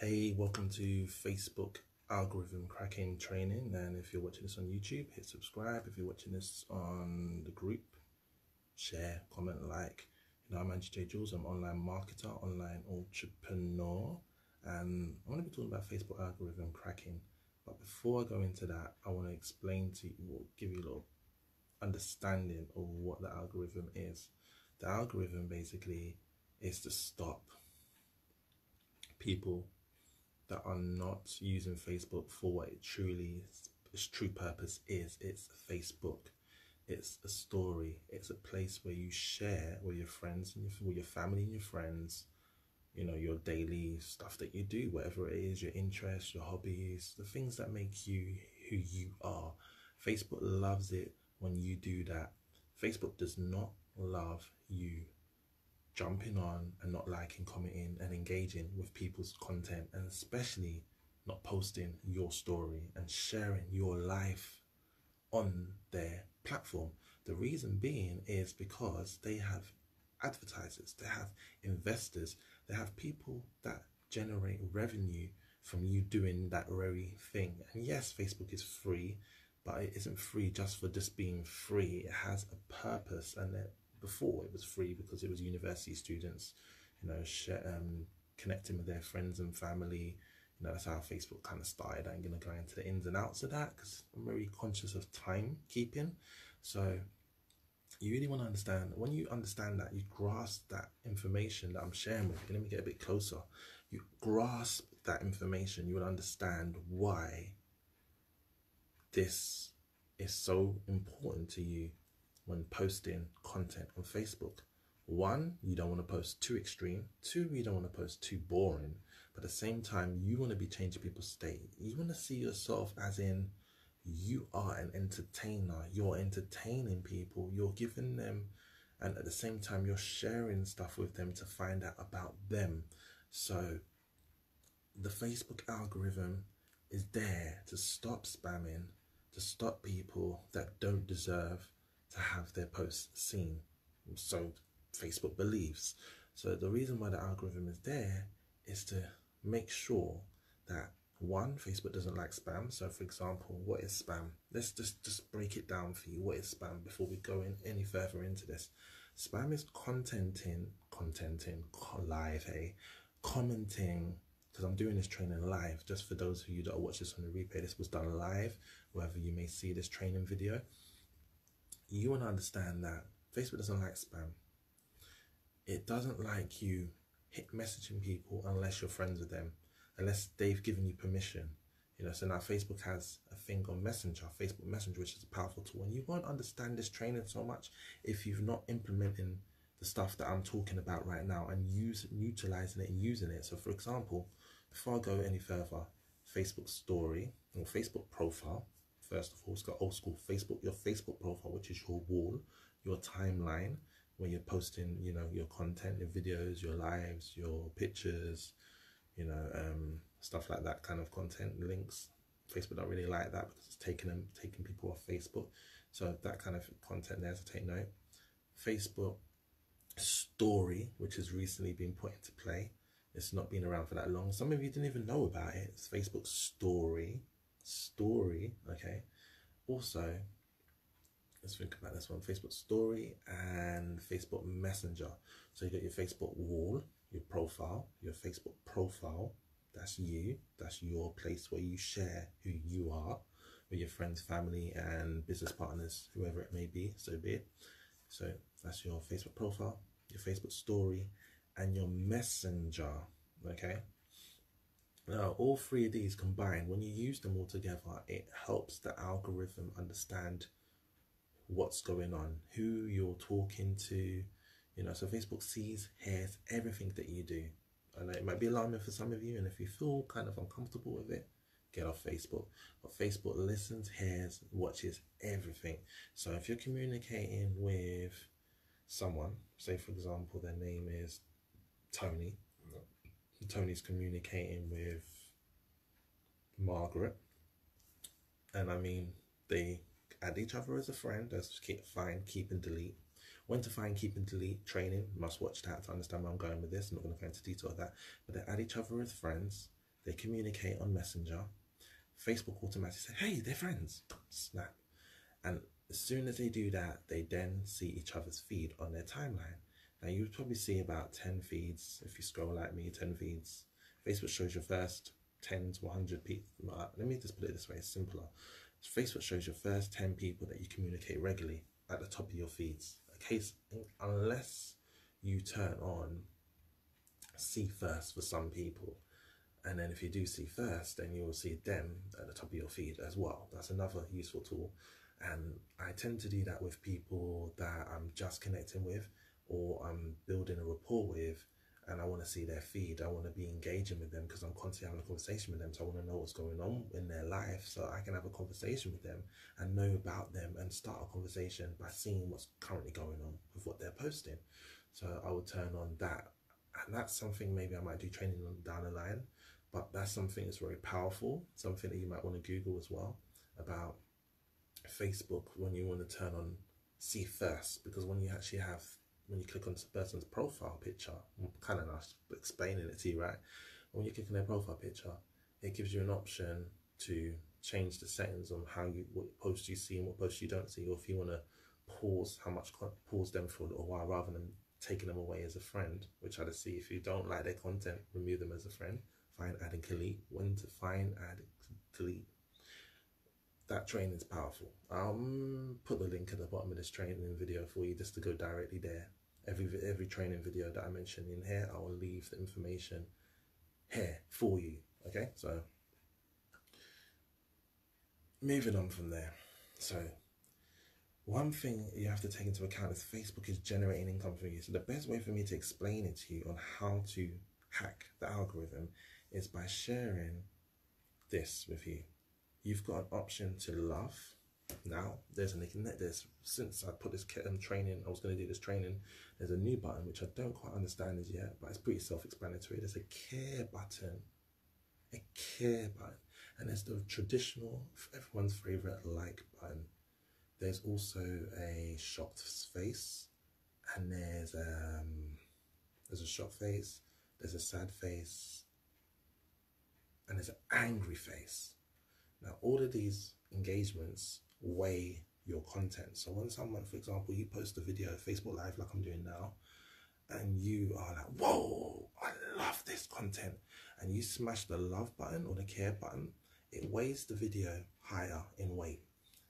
Hey, welcome to Facebook algorithm cracking training. And if you're watching this on YouTube, hit subscribe. If you're watching this on the group, share, comment, like. I'm Angie J. Jules. I'm an online marketer, online entrepreneur, and I'm going to be talking about Facebook algorithm cracking. But before I go into that, I want to explain to you, give you a little understanding of what the algorithm is. The algorithm basically is to stop people that are not using Facebook for what it truly its true purpose is. It's Facebook. It's a story. It's a place where you share with your friends and with your family and your friends, your daily stuff that you do, whatever it is, your interests, your hobbies, the things that make you who you are. Facebook loves it when you do that. Facebook does not love you jumping on and not liking, commenting and engaging with people's content, and especially not posting your story and sharing your life on their platform. The reason being is because they have advertisers, they have investors, they have people that generate revenue from you doing that very thing. And yes, Facebook is free, but it isn't free just for just being free. It has a purpose, and before it was free because it was university students, connecting with their friends and family. That's how Facebook kind of started. I'm going to go into the ins and outs of that because I'm very conscious of time keeping. So you really want to understand, when you understand that, you grasp that information that I'm sharing with you. Let me get a bit closer. You grasp that information, you will understand why this is so important to you when posting content on Facebook. One, you don't want to post too extreme. Two, you don't want to post too boring. But at the same time, you want to be changing people's state. You want to see yourself as in you are an entertainer. You're entertaining people. You're giving them, and at the same time, you're sharing stuff with them to find out about them. So the Facebook algorithm is there to stop spamming, to stop people that don't deserve to have their posts seen. So Facebook believes. So the reason why the algorithm is there is to make sure that, one, Facebook doesn't like spam. So for example, what is spam? Let's just break it down for you. What is spam before we go in any further into this? Spam is contenting live, commenting, because I'm doing this training live. Just for those of you that watch this on the replay, this was done live, wherever you may see this training video. You want to understand that Facebook doesn't like spam. It doesn't like you messaging people unless you're friends with them, unless they've given you permission. So now Facebook has a thing on Messenger, Facebook Messenger, which is a powerful tool. And you won't understand this training so much if you've not implementing the stuff that I'm talking about right now and utilizing it and using it. So for example, before I go any further, Facebook story or Facebook profile. First of all, it's got old school Facebook, your Facebook profile, which is your wall, your timeline, where you're posting, your content, your videos, your lives, your pictures, stuff like that kind of content, links. Facebook don't really like that because it's taking people off Facebook. So that kind of content there, so take note. Facebook story, which has recently been put into play. It's not been around for that long. Some of you didn't even know about it. It's Facebook story, okay. Also, let's think about this one. Facebook story and Facebook Messenger. So you got your Facebook wall, your profile, your Facebook profile. That's you. That's your place where you share who you are with your friends, family and business partners, whoever it may be, so be it. So that's your Facebook profile, your Facebook story and your Messenger, okay? Now, all three of these combined, when you use them all together, it helps the algorithm understand what's going on, who you're talking to, so Facebook sees, hears everything that you do. I know it might be alarming for some of you, and if you feel kind of uncomfortable with it, get off Facebook. But Facebook listens, hears, watches everything. So if you're communicating with someone, say for example, their name is Tony, Tony's communicating with Margaret, and I mean, they add each other as a friend. That's find, keep and delete. When to find, keep and delete training, must watch that to understand where I'm going with this. I'm not going to go into detail of that, but they add each other as friends. they communicate on Messenger. Facebook automatically say, hey, they're friends. Snap. And as soon as they do that, they then see each other's feed on their timeline. Now, you would probably see about 10 feeds. If you scroll like me, 10 feeds. Facebook shows your first 10 to 100 people. Let me just put it this way, it's simpler. Facebook shows your first 10 people that you communicate regularly at the top of your feeds. Unless you turn on see first for some people. And then if you do see first, then you will see them at the top of your feed as well. That's another useful tool. And I tend to do that with people that I'm just connecting with, or I'm building a rapport with, and I want to see their feed. I want to be engaging with them because I'm constantly having a conversation with them. So I want to know what's going on in their life so I can have a conversation with them and know about them and start a conversation by seeing what's currently going on with what they're posting. So I would turn on that. And that's something maybe I might do training on down the line, but that's something that's very powerful, something that you might want to Google as well about Facebook when you want to turn on see first, because when you actually have, when you click on the person's profile picture, I'm kind of not explaining it to you, right? When you click on their profile picture, it gives you an option to change the settings on how you, what posts you see and what posts you don't see, or if you want to pause them for a little while rather than taking them away as a friend, which I just see if you don't like their content, remove them as a friend. Find, add, and delete. When to find, add, delete. That training is powerful. I'll put the link at the bottom of this training video for you just to go directly there. Every training video that I mentioned in here, I will leave the information here for you. Okay, so moving on from there. So one thing you have to take into account is Facebook is generating income for you. So the best way for me to explain it to you on how to hack the algorithm is by sharing this with you. You've got an option to love. Now since I put this training, I was going to do this training, there's a new button which I don't quite understand as yet, but it's pretty self-explanatory. There's a care button, and there's the traditional, everyone's favorite like button. There's also a shocked face, and there's a shocked face, there's a sad face, and there's an angry face. Now, all of these engagements weigh your content. So when someone, for example, you post a video, Facebook Live like I'm doing now, and you are like, whoa, I love this content, and you smash the love button or the care button, it weighs the video higher in weight.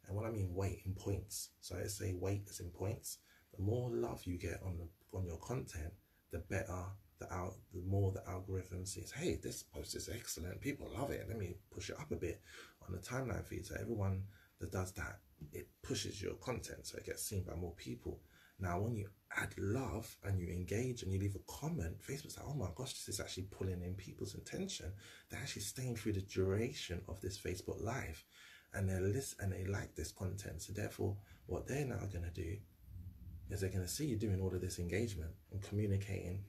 And when I mean weight, in points. So I say weight is in points. The more love you get on your content, the better the more the algorithm says, hey, this post is excellent, people love it, let me push it up a bit on the timeline feed. So everyone that does that, it pushes your content so it gets seen by more people. Now when you add love and you engage and you leave a comment, Facebook's like, oh my gosh, this is actually pulling in people's attention. They're actually staying through the duration of this Facebook Live, and they like this content. So therefore what they're now going to do is they're going to see you doing all of this engagement and communicating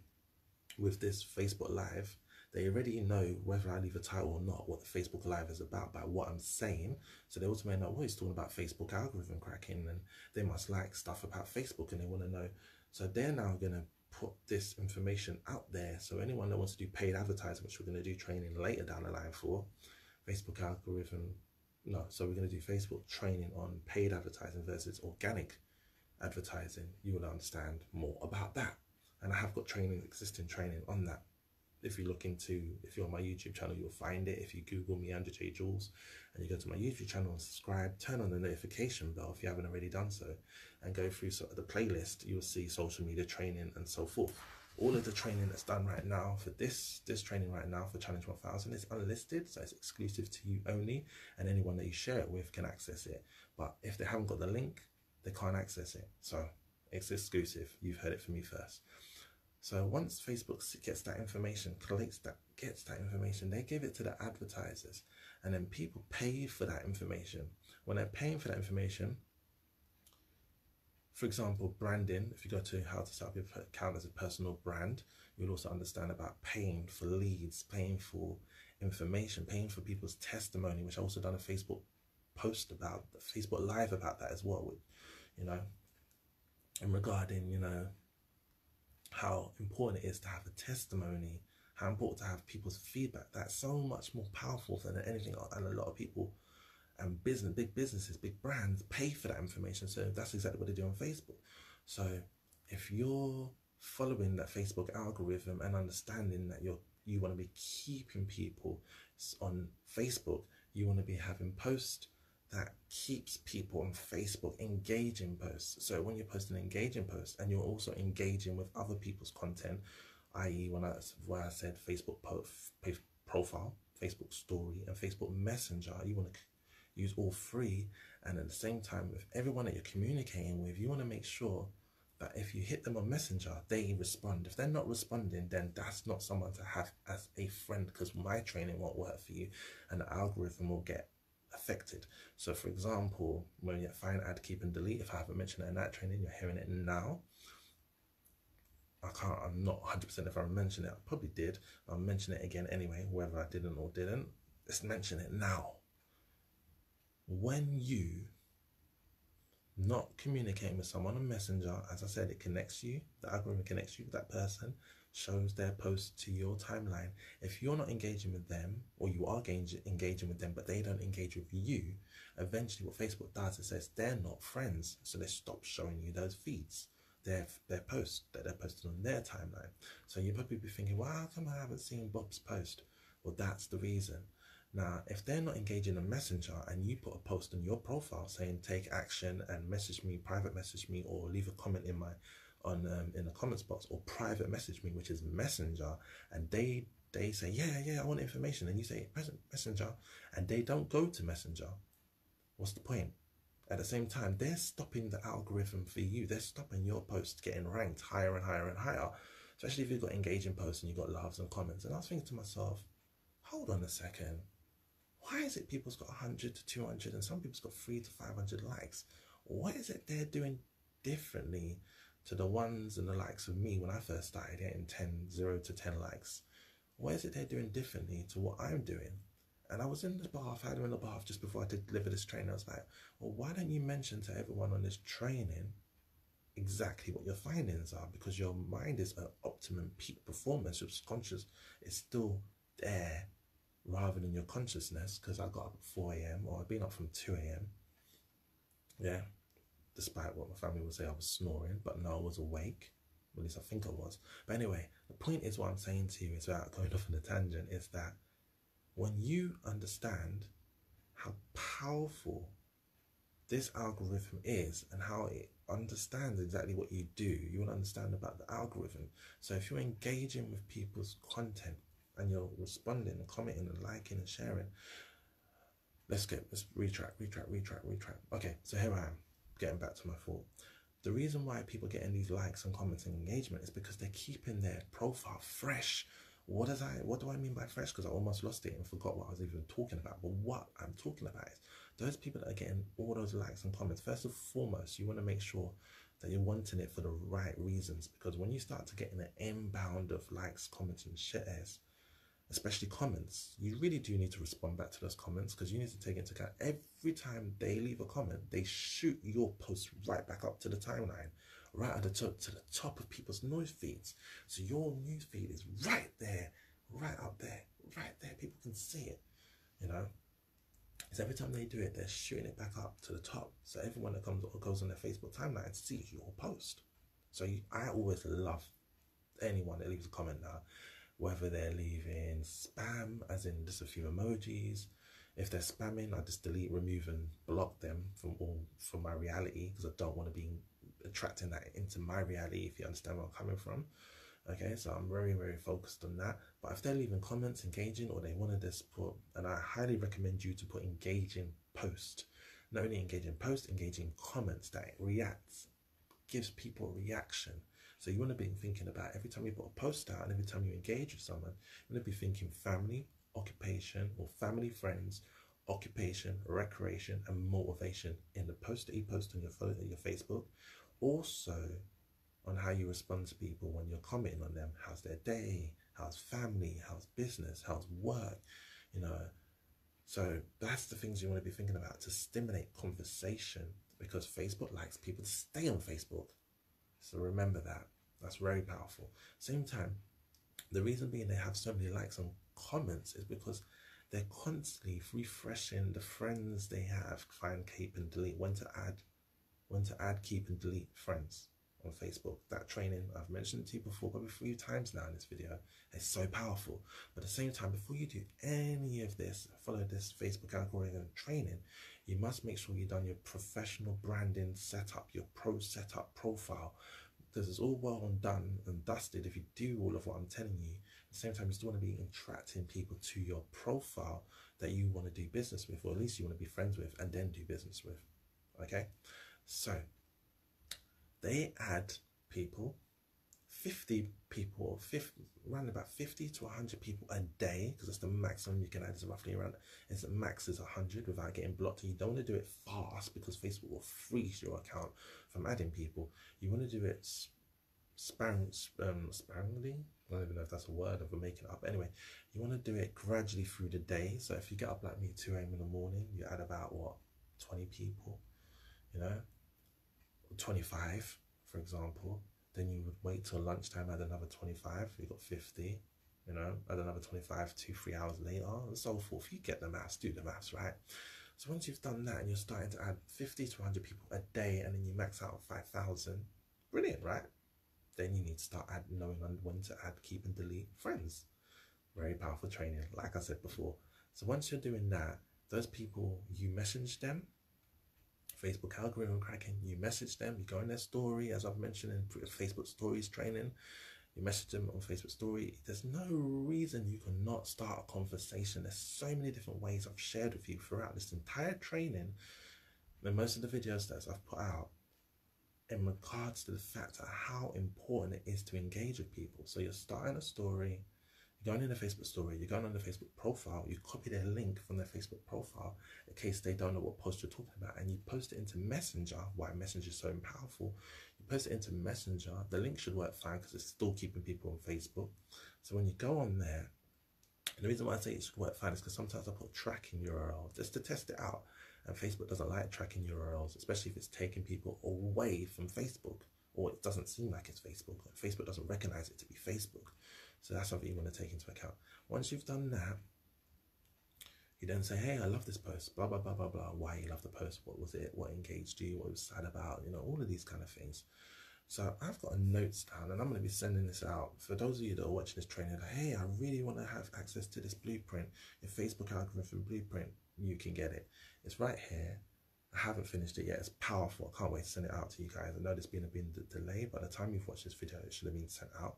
with this Facebook Live. They already know whether I leave a title or not, what the Facebook Live is about by what I'm saying. So they ultimately know, well, he's talking about Facebook algorithm cracking, and they must like stuff about Facebook and they want to know. So they're now going to put this information out there. So anyone that wants to do paid advertising, which we're going to do training later down the line for, Facebook algorithm, no, so we're going to do Facebook training on paid advertising versus organic advertising. You will understand more about that. And I have got existing training on that. If you're on my YouTube channel, you'll find it. If you Google me, Andrew J. Jules, and you go to my YouTube channel and subscribe, turn on the notification bell if you haven't already done so, and go through the playlist, you'll see social media training and so forth. All of the training that's done right now for this training right now for Challenge 1000 is unlisted, so it's exclusive to you only, and anyone that you share it with can access it. But if they haven't got the link, they can't access it. So it's exclusive. You've heard it from me first. So once Facebook gets that information, gets that information, they give it to the advertisers, and then people pay for that information. When they're paying for that information, for example, branding, if you go to how to set up your account as a personal brand, you'll also understand about paying for leads, paying for information, paying for people's testimony, which I also done a Facebook post about, a Facebook Live about that as well, and regarding, how important it is to have a testimony, how important to have people's feedback. That's so much more powerful than anything. And a lot of people and big businesses, big brands pay for that information. So that's exactly what they do on Facebook. So if you're following that Facebook algorithm and understanding that you want to be keeping people on Facebook, you want to be having posts that keeps people on Facebook engaging posts. So when you're posting engaging posts and you're also engaging with other people's content, i.e. when I said Facebook profile, Facebook story and Facebook Messenger, you want to use all three. And at the same time, with everyone that you're communicating with, you want to make sure that if you hit them on Messenger, they respond. If they're not responding, then that's not someone to have as a friend, because my training won't work for you and the algorithm will get affected. So for example, when you find, add, keep and delete, if I haven't mentioned it in that training, you're hearing it now. I'm not 100% if I mentioned it. I probably did. I'll mention it again anyway, whether I didn't or didn't. Let's mention it now. When you not communicating with someone on Messenger, as I said, it connects you, the algorithm connects you with that person, shows their post to your timeline. If you're not engaging with them, or you are engaging with them, but they don't engage with you, eventually what Facebook does is says they're not friends, so they stop showing you those feeds, their posts that they're posting on their timeline. So you probably be thinking, well, how come I haven't seen Bob's post? Well, that's the reason. Now, if they're not engaging on Messenger and you put a post on your profile saying take action and message me, private message me, or leave a comment in the comments box, or private message me, which is Messenger, and they say yeah I want information, and you say Messenger, and they don't go to Messenger, what's the point? At the same time, they're stopping the algorithm for you. They're stopping your posts getting ranked higher and higher and higher, especially if you've got engaging posts and you've got loves and comments. And I was thinking to myself, hold on a second. Why is it people's got 100 to 200 and some people's got 300 to 500 likes? What is it they're doing differently to the ones and the likes of me when I first started getting 0 to 10 likes? What is it they're doing differently to what I'm doing? And I was in the bath, I had them in the bath just before I did deliver this training. I was like, well, why don't you mention to everyone on this training exactly what your findings are? Because your mind is at optimum peak performance. Your subconscious is still there, rather than your consciousness, because I got up at 4 a.m. or I've been up from 2 a.m. Yeah, despite what my family would say I was snoring, but no, I was awake. At least I think I was. But anyway, the point is, what I'm saying to you is, without going off on a tangent, is that when you understand how powerful this algorithm is and how it understands exactly what you do, you will understand about the algorithm. So if you're engaging with people's content, and you're responding and commenting and liking and sharing. Let's retract. Okay, so here I am, getting back to my thought. The reason why people are getting these likes and comments and engagement is because they're keeping their profile fresh. What do I mean by fresh? Because I almost lost it and forgot what I was even talking about. But what I'm talking about is those people that are getting all those likes and comments. First and foremost, you want to make sure that you're wanting it for the right reasons. Because when you start to get in an inbound of likes, comments and shares, especially comments, you really do need to respond back to those comments, because you need to take into account every time they leave a comment, they shoot your post right back up to the timeline, right at the top, to the top of people's news feeds. So your news feed is right there, right up there, right there. People can see it, you know. So every time they do it, they're shooting it back up to the top. So everyone that comes or goes on their Facebook timeline sees your post. So I always love anyone that leaves a comment now, whether they're leaving spam, as in just a few emojis. If they're spamming, I just delete, remove and block them from my reality, because I don't want to be attracting that into my reality, if you understand where I'm coming from. Okay, so I'm very, very focused on that. But if they're leaving comments, engaging, or they want to just put, and I highly recommend you to put engaging post. Not only engaging post, engaging comments that reacts, gives people a reaction. So you want to be thinking about every time you put a post out and every time you engage with someone, you want to be thinking family, occupation, or family, friends, occupation, recreation, and motivation in the post that you post on your Facebook. Also on how you respond to people when you're commenting on them. How's their day? How's family? How's business? How's work? You know, so that's the things you want to be thinking about to stimulate conversation, because Facebook likes people to stay on Facebook. So remember that. That's very powerful. Same time, The reason being they have so many likes and comments is because they're constantly refreshing the friends they have. Find, keep, and delete. When to add, keep, and delete friends on Facebook. That training, I've mentioned it to you before, probably 3 times now in this video. It's so powerful. But at the same time, before you do any of this, follow this Facebook algorithm training, you must make sure you've done your professional branding setup, your pro setup profile. Because it's all well and done and dusted if you do all of what I'm telling you. At the same time, you still want to be attracting people to your profile that you want to do business with, or at least you want to be friends with and then do business with. Okay? So, they add people, 50 people, around about 50 to 100 people a day, because that's the maximum you can add, is roughly around, the max is 100 without getting blocked. And you don't want to do it fast because Facebook will freeze your account from adding people. You want to do it sparingly. I don't even know if that's a word, if I'm making it up. Anyway, you want to do it gradually through the day. So if you get up like me 2 a.m. in the morning, you add about, what, 20 people, you know, 25, for example. Then you would wait till lunchtime, add another 25, you got 50, you know, add another 25, 2-3 hours later, and so forth. You get the maths, do the maths, right? So once you've done that and you're starting to add 50 to 100 people a day, and then you max out 5,000, brilliant, right? Then you need to start knowing when to add, keep, and delete friends. Very powerful training, like I said before. So once you're doing that, those people, you message them, Facebook algorithm cracking, you message them, you go in their story, as I've mentioned in Facebook stories training, you message them on Facebook story. There's no reason you cannot start a conversation. There's so many different ways I've shared with you throughout this entire training and most of the videos that I've put out in regards to the fact of how important it is to engage with people. So you're starting a story, you're going in a Facebook story, you're going on the Facebook profile, you copy their link from their Facebook profile in case they don't know what post you're talking about, and you post it into Messenger. Why Messenger is so powerful. You post it into Messenger, the link should work fine because it's still keeping people on Facebook. So when you go on there, and the reason why I say it should work fine is because sometimes I put tracking URL just to test it out, and Facebook doesn't like tracking URLs, especially if it's taking people away from Facebook, or it doesn't seem like it's Facebook. Facebook doesn't recognize it to be Facebook. So that's something you want to take into account. Once you've done that, you then say, hey, I love this post, blah, blah, blah, blah, blah. Why you love the post? What was it? What engaged you? What was sad about? You know, all of these kind of things. So I've got a notes down, and I'm going to be sending this out. For those of you that are watching this training, like, hey, I really want to have access to this blueprint, your Facebook algorithm blueprint, you can get it. It's right here. I haven't finished it yet. It's powerful. I can't wait to send it out to you guys. I know there's been a delay. By the time you've watched this video, it should have been sent out.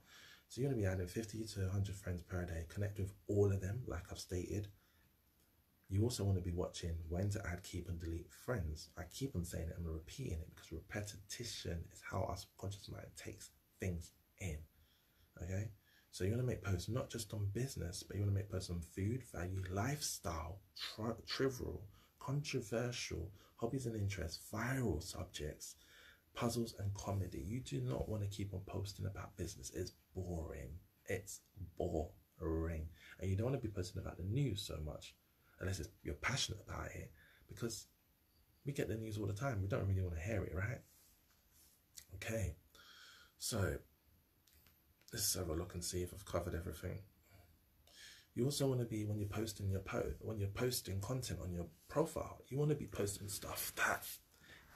So you're going to be adding 50 to 100 friends per day. Connect with all of them, like I've stated. You also want to be watching when to add, keep, and delete friends. I keep on saying it, I'm repeating it, because repetition is how our subconscious mind takes things in. Okay? So you want to make posts not just on business, but you want to make posts on food, value, lifestyle, trivial, controversial, hobbies and interests, viral subjects, puzzles and comedy. You do not want to keep on posting about business. It's boring. It's boring. And you don't want to be posting about the news so much, unless you're passionate about it, because we get the news all the time. We don't really want to hear it, right? Okay. So let's have a look and see if I've covered everything. You also want to be, when you're posting when you're posting content on your profile, you want to be posting stuff that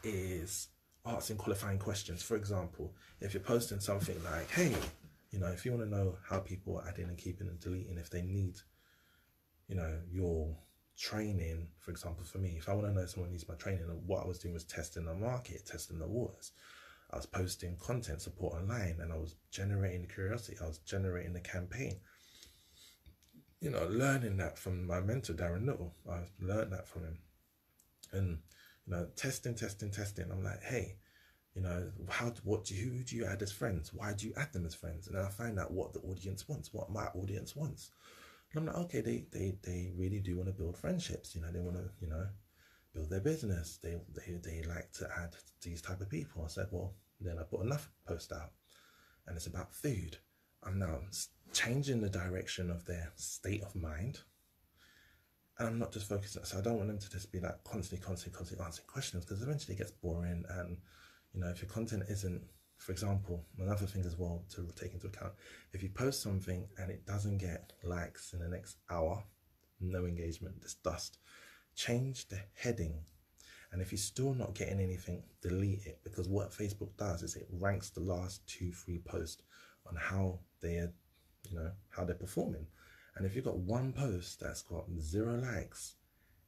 is asking qualifying questions. For example, if you're posting something like, hey, you know, if you want to know how people are adding and keeping and deleting, if they need, you know, your training, for example, for me, if I want to know if someone needs my training, and what I was doing was testing the market, testing the waters. I was posting content support online, and I was generating the curiosity. I was generating the campaign. You know, learning that from my mentor, Darren Little. I learned that from him. And, you know, testing. I'm like, hey, you know, who do you add as friends? Why do you add them as friends? And then I find out what the audience wants, what my audience wants. And I'm like, okay, they really do want to build friendships. You know, they want to, you know, build their business. They like to add these type of people. I said, well, then I put another post out, and it's about food. I'm now changing the direction of their state of mind, and I'm not just focusing. So I don't want them to just be like constantly answering questions, because eventually it gets boring. And you know, if your content isn't For example, another thing as well to take into account, if you post something and it doesn't get likes in the next hour, no engagement, just dust, change the heading. And if you're still not getting anything, delete it, because what Facebook does is it ranks the last 2-3 posts on how they're, how they're performing. And if you've got one post that's got 0 likes,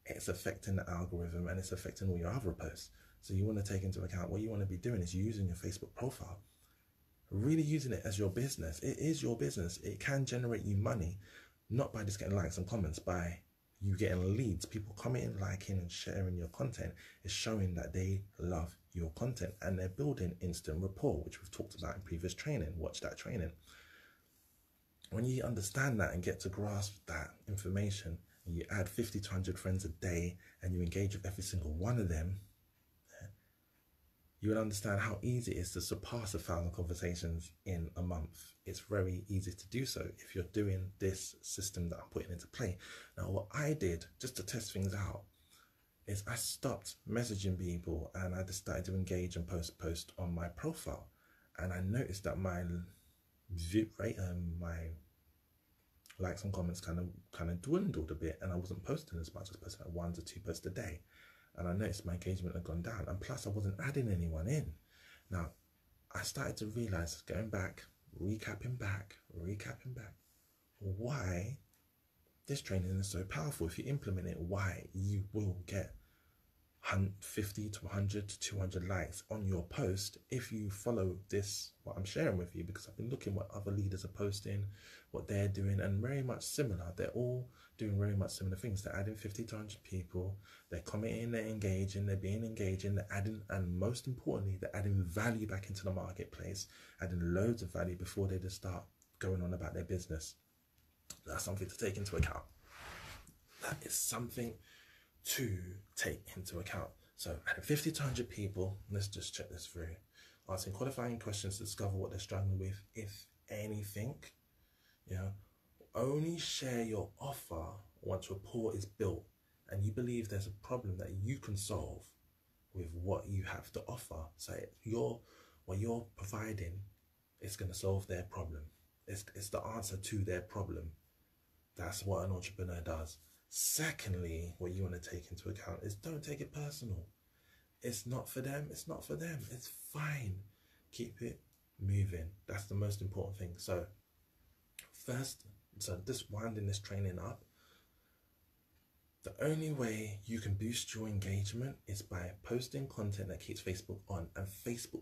it's affecting the algorithm and it's affecting all your other posts. So you want to take into account what you want to be doing is using your Facebook profile, really using it as your business. It is your business. It can generate you money, not by just getting likes and comments, by you getting leads, people commenting, liking and sharing your content. Is showing that they love your content and they're building instant rapport, which we've talked about in previous training. Watch that training. When you understand that and get to grasp that information, and you add 50 to 100 friends a day and you engage with every single one of them, you will understand how easy it is to surpass 1,000 conversations in a month. It's very easy to do so if you're doing this system that I'm putting into play. Now, what I did just to test things out is I stopped messaging people and I just started to engage and post on my profile. And I noticed that my view rate and my likes and comments kind of dwindled a bit, and I wasn't posting as much. I was posting like 1 to 2 posts a day. And I noticed my engagement had gone down, and plus I wasn't adding anyone in. Now, I started to realize, going back, recapping back, why this training is so powerful. If you implement it, why you will get 50 to 100 to 200 likes on your post if you follow this, what I'm sharing with you, because I've been looking what other leaders are posting, what they're doing, and very much similar. They're all doing very much similar things. They're adding 50 to 100 people, they're commenting, they're engaging, they're being engaging, they're adding, and most importantly, they're adding value back into the marketplace, adding loads of value before they just start going on about their business. That's something to take into account. That is something to take into account. So 50 to 100 people, let's just check this through. Asking qualifying questions to discover what they're struggling with, if anything. Only share your offer once rapport is built and you believe there's a problem that you can solve with what you have to offer. So what you're providing is going to solve their problem. It's the answer to their problem. That's what an entrepreneur does. Secondly, what you want to take into account is don't take it personal. It's not for them. It's not for them. It's fine. Keep it moving. That's the most important thing. So just winding this training up, the only way you can boost your engagement is by posting content that keeps Facebook on, and Facebook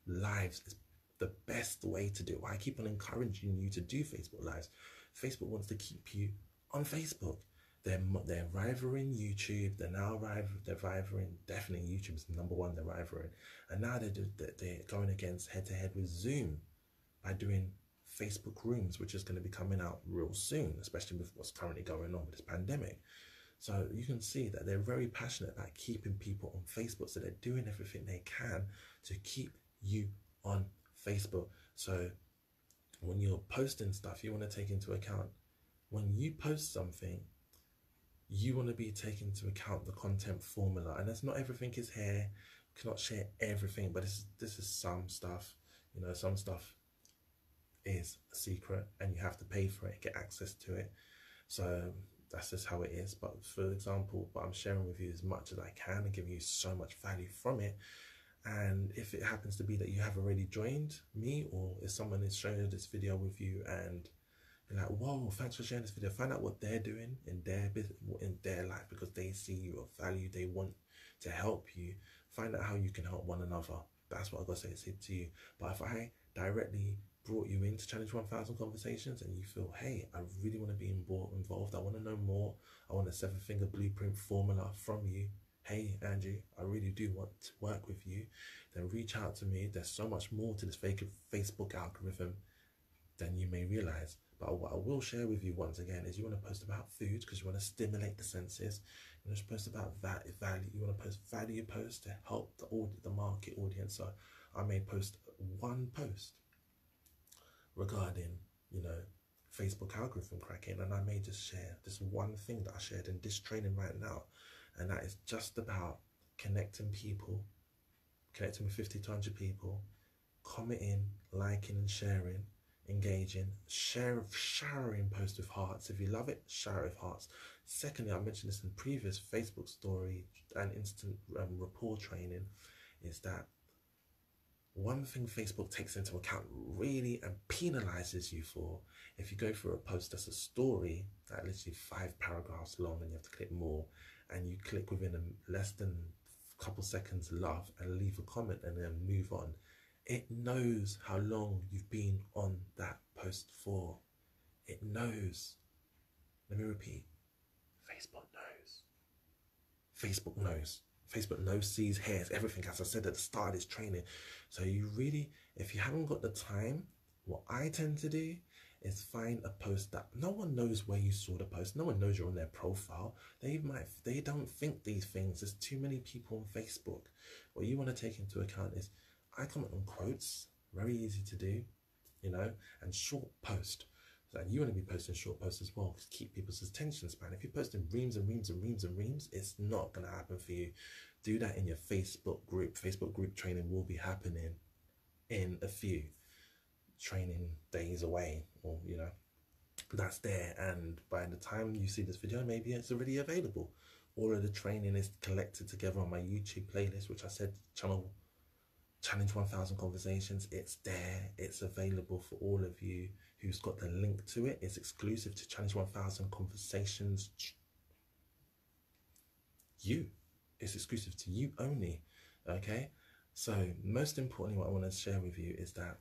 Lives is the best way to do it. I keep on encouraging you to do Facebook Lives. Facebook wants to keep you on Facebook. They're rivaling YouTube. They're rivaling, definitely YouTube is number one. They're rivaling, and now they're going against head-to-head with Zoom by doing Facebook Rooms, which is going to be coming out real soon, especially with what's currently going on with this pandemic. So you can see that they're very passionate about keeping people on Facebook. So they're doing everything they can to keep you on Facebook. So when you're posting stuff, you want to take into account, when you post something, you want to be taking into account the content formula. And that's not everything is here. You cannot share everything, but this is some stuff. Some stuff is a secret and you have to pay for it, get access to it. So that's just how it is. But for example, what I'm sharing with you as much as I can and giving you so much value from it. And if it happens to be that you have already joined me, or if someone is sharing this video with you and you're like, whoa, thanks for sharing this video, find out what they're doing in their business, in their life, because they see your value, they want to help you. Find out how you can help one another. That's what I've got to say to you. But if I directly brought you into Challenge 1000 Conversations and you feel, hey, I really want to be involved, I want to know more, I want a 7-finger blueprint formula from you, hey Andrew, I really do want to work with you, then reach out to me. There's so much more to this Facebook algorithm than you may realize. But what I will share with you once again is you want to post about food because you want to stimulate the senses. You want to post about value. You want to post value posts to help the market audience. So I may post one post regarding, Facebook algorithm cracking, and I may just share this one thing that I shared in this training right now, and that is just about connecting with 50 to 100 people, commenting, liking and sharing, engaging, sharing posts with hearts. If you love it, share it with hearts. Secondly, I mentioned this in previous Facebook story and instant rapport training, is that one thing Facebook takes into account really and penalizes you for, if you go through a post that's a story that literally 5 paragraphs long and you have to click more, and you click within less than a couple seconds love and leave a comment and then move on, it knows how long you've been on that post for. It knows. Let me repeat. Facebook knows. Facebook knows. Facebook knows, sees, hears, everything, as I said at the start of this training. So you really, if you haven't got the time, what I tend to do is find a post that no one knows where you saw the post. No one knows you're on their profile. They don't think these things. There's too many people on Facebook. What you want to take into account is, I comment on quotes, very easy to do, you know, and short post. So you want to be posting short posts as well, to keep people's attention span. If you're posting reams and reams and reams and reams, it's not going to happen for you. Do that in your Facebook group. Facebook group training will be happening in a few training days away, or, you know, that's there. And by the time you see this video, maybe it's already available. All of the training is collected together on my YouTube playlist, which I said, Challenge 1000 Conversations. It's there. It's available for all of you who's got the link to it. It's exclusive to Challenge 1000 Conversations. It's exclusive to you only. Okay? So most importantly, what I want to share with you is that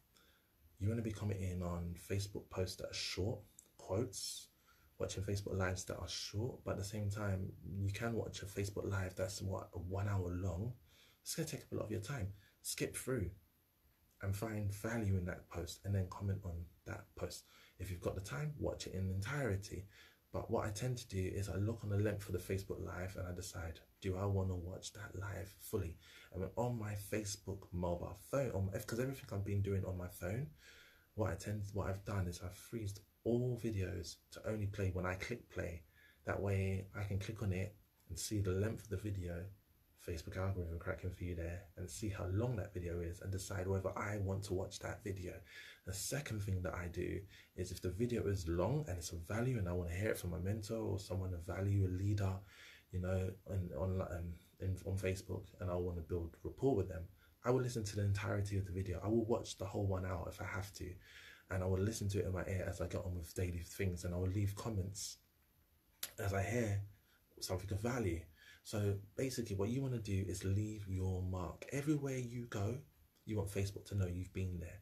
you want to be commenting on Facebook posts that are short, quotes, watching Facebook lives that are short, but at the same time, you can watch a Facebook live that's 1 hour long. It's going to take up a lot of your time. Skip through and find value in that post and then comment on that post. If you've got the time, watch it in entirety. But what I tend to do is I look on the length of the Facebook live and I decide, do I want to watch that live fully? And on my Facebook mobile phone, because everything I've been doing on my phone, what I've done is I've freezed all videos to only play when I click play. That way I can click on it and see the length of the video, Facebook algorithm cracking for you there, and see how long that video is and decide whether I want to watch that video. The second thing that I do is, if the video is long and it's of value and I want to hear it from a mentor or someone of value, a leader, you know, on Facebook, and I want to build rapport with them, I will listen to the entirety of the video. I will watch the whole 1 hour if I have to, and I will listen to it in my ear as I get on with daily things, and I will leave comments as I hear something of value. So basically what you want to do is leave your mark. Everywhere you go, you want Facebook to know you've been there.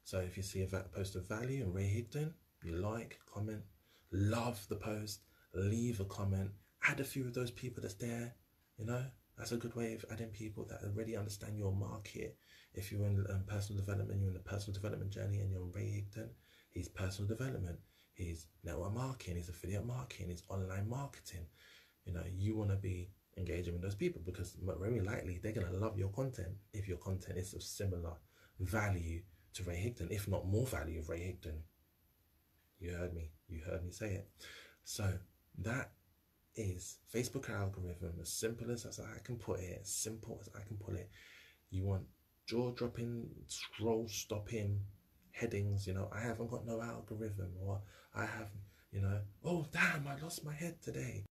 So if you see a post of value in Ray Higdon, you like, comment, love the post, leave a comment, add a few of those people that's there, you know. That's a good way of adding people that already understand your market. If you're in personal development, you're in the personal development journey, and you're in Ray Higdon, he's personal development, he's network marketing, he's affiliate marketing, he's online marketing. You know, you want to be engaging with those people, because very likely they're going to love your content if your content is of similar value to Ray Higdon, if not more value of Ray Higdon. You heard me say it. So that is Facebook algorithm, as simple as I can put it, as simple as I can put it. You want jaw-dropping, scroll-stopping headings, you know, I haven't got no algorithm, or I have, you know, oh damn, I lost my head today.